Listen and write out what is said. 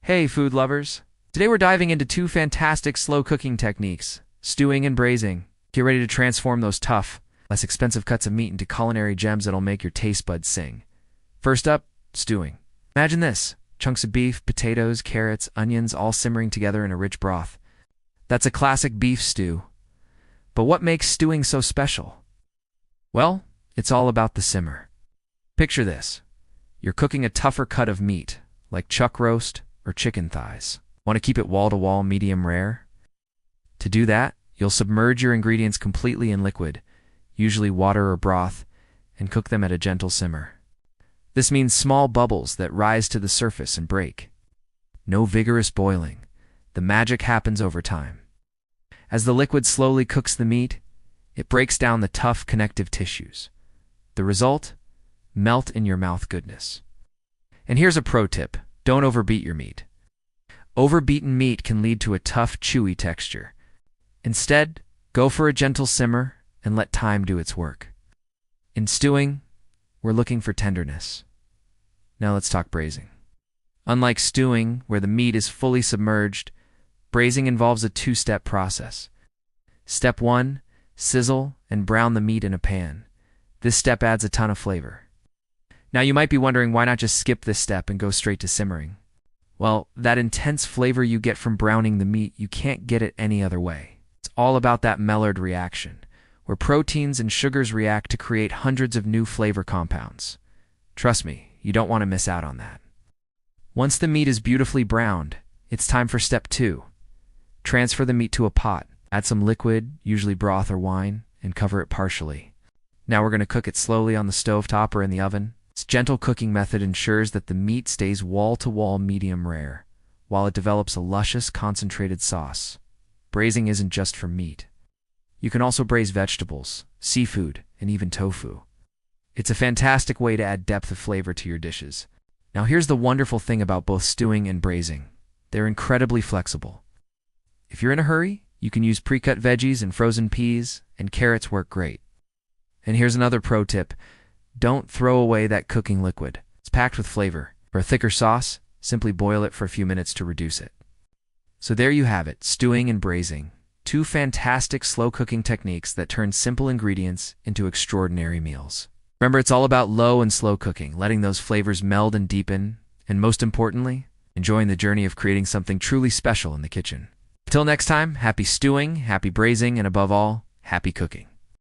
Hey, food lovers! Today we're diving into two fantastic slow cooking techniques, stewing and braising. Get ready to transform those tough, less expensive cuts of meat into culinary gems that'll make your taste buds sing. First up, stewing. Imagine this: chunks of beef, potatoes, carrots, onions all simmering together in a rich broth. That's a classic beef stew. But what makes stewing so special? Well, it's all about the simmer. Picture this. You're cooking a tougher cut of meat, like chuck roast or chicken thighs. Want to keep it wall-to-wall medium rare? To do that, you'll submerge your ingredients completely in liquid, usually water or broth, and cook them at a gentle simmer. This means small bubbles that rise to the surface and break. No vigorous boiling. The magic happens over time. As the liquid slowly cooks the meat, it breaks down the tough connective tissues. The result? Melt in your mouth goodness. And here's a pro tip: don't overbeat your meat. Overbeaten meat can lead to a tough, chewy texture. Instead, go for a gentle simmer and let time do its work. In stewing, we're looking for tenderness. Now let's talk braising. Unlike stewing, where the meat is fully submerged, braising involves a two-step process. Step 1, sizzle and brown the meat in a pan. This step adds a ton of flavor. Now you might be wondering, why not just skip this step and go straight to simmering? Well, that intense flavor you get from browning the meat, you can't get it any other way. It's all about that Maillard reaction, where proteins and sugars react to create hundreds of new flavor compounds. Trust me, you don't want to miss out on that. Once the meat is beautifully browned, it's time for step 2. Transfer the meat to a pot. Add some liquid, usually broth or wine, and cover it partially. Now we're going to cook it slowly on the stovetop or in the oven. This gentle cooking method ensures that the meat stays wall-to-wall medium rare, while it develops a luscious, concentrated sauce. Braising isn't just for meat. You can also braise vegetables, seafood, and even tofu. It's a fantastic way to add depth of flavor to your dishes. Now here's the wonderful thing about both stewing and braising: they're incredibly flexible. If you're in a hurry, you can use pre-cut veggies, and frozen peas and carrots work great. And here's another pro tip: don't throw away that cooking liquid. It's packed with flavor. For a thicker sauce, simply boil it for a few minutes to reduce it. So there you have it, stewing and braising. Two fantastic slow cooking techniques that turn simple ingredients into extraordinary meals. Remember, it's all about low and slow cooking, letting those flavors meld and deepen, and most importantly, enjoying the journey of creating something truly special in the kitchen. Until next time, happy stewing, happy braising, and above all, happy cooking.